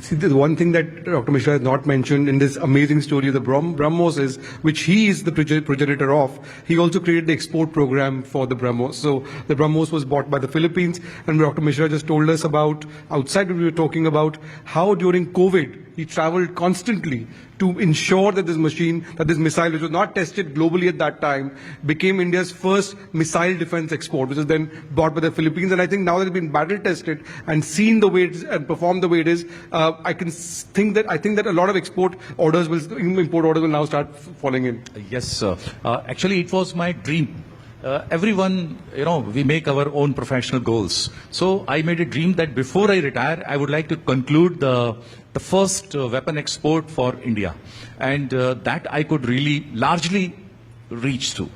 See, the one thing that Dr. Mishra has not mentioned in this amazing story of the BrahMos is, which he is the progenitor of, he also created the export program for the BrahMos. So the BrahMos was bought by the Philippines, and Dr. Mishra just told us about, outside we were talking about, how during COVID, he traveled constantly to ensure that this machine, that this missile, which was not tested globally at that time, became India's first missile defense export, which is then bought by the Philippines. And I think now that it's been battle tested and seen the way it is and performed the way it is, I think that a lot of import orders will now start falling in. Yes, sir. Actually, it was my dream. Everyone, we make our own professional goals. So I made a dream that before I retire, I would like to conclude the first weapon export for India. And that I could really largely reach to.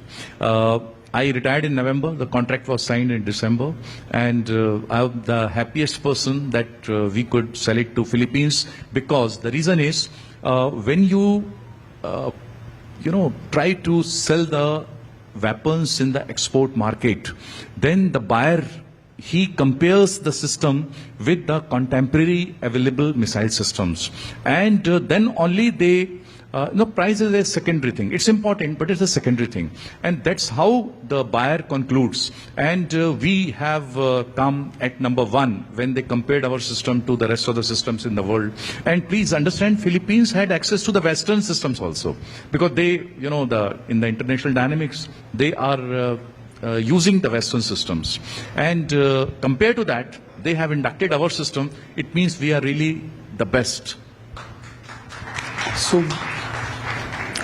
I retired in November. The contract was signed in December. And I'm the happiest person that we could sell it to Philippines, because the reason is when you, try to sell the weapons in the export market, then the buyer, he compares the system with the contemporary available missile systems, and then only they price is a secondary thing. It's important, but it's a secondary thing, and that's how the buyer concludes. And we have come at number one when they compared our system to the rest of the systems in the world. And please understand, Philippines had access to the Western systems also, because they, in the international dynamics, they are using the Western systems. And compared to that, they have inducted our system. It means we are really the best. So,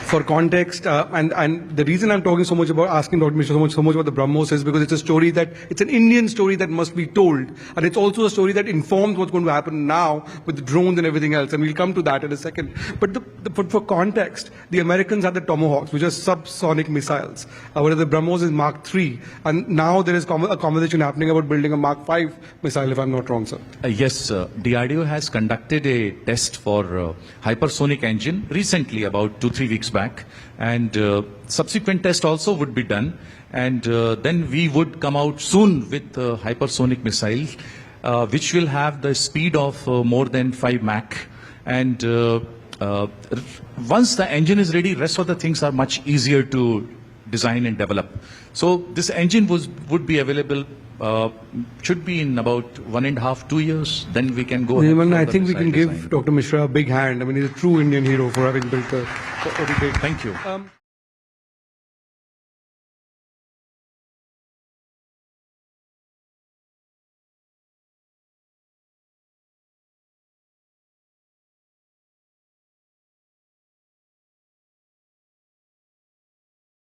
for context, and the reason I'm talking so much about, asking Dr. Mishra so much about the BrahMos is because it's a story it's an Indian story that must be told. And it's also a story that informs what's going to happen now with the drones and everything else. And we'll come to that in a second. But for context, the Americans had the Tomahawks, which are subsonic missiles. Whereas the BrahMos is Mach 3. And now there is a conversation happening about building a Mach 5 missile, if I'm not wrong, sir. Yes, DRDO has conducted a test for hypersonic engine recently, about 2-3 weeks back. And subsequent test also would be done, and then we would come out soon with hypersonic missile, which will have the speed of more than 5 Mach. And once the engine is ready, rest of the things are much easier to design and develop. So this engine would be available, should be in about 1.5-2 years. Then we can go ahead. I think we can give Dr. Mishra a big hand. I mean, he's a true Indian hero for having built what he did. Thank you.